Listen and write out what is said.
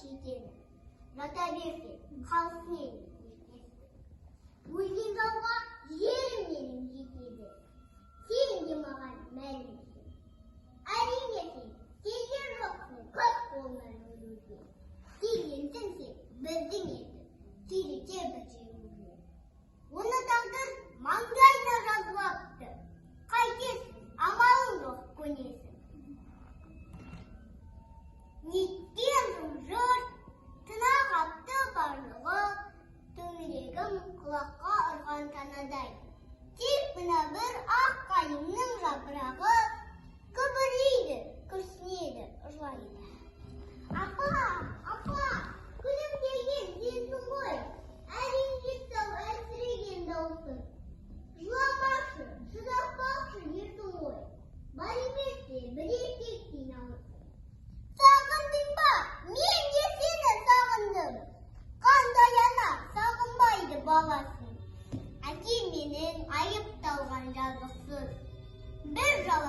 шетені. Жата берсе, қалсын елі. Өлген жауға жерім менің жетеді. Сен де маған мәлімсің. Әрине сен жоқсың көп қолынан өлуге. Келгенсің сен біздің елді, сүйрете бір жеңуге. Оны тағдыр маңдайына жазып апты. Қайтесің, амалың жоқ көнесің. Неткен жұрт, тына қапты барлығы, төңірегім құлаққа ұрған танадай. Тек мына бір ақ қайыңның жапырағы күбірлейді, күрсінеді, жылайды. Апа, күлімдеген сенсің ғой, әрең кеттің әлсіреген даусың. Жыламашы, шыдап бақшы ертің ғой, бар еместе бір еркек қиналыпсың. Сағындың ба? Мен де сені сағындым. Қандай ана сағынбайды баласын. Әкем менің айыпталған жазықсыз. Бір жала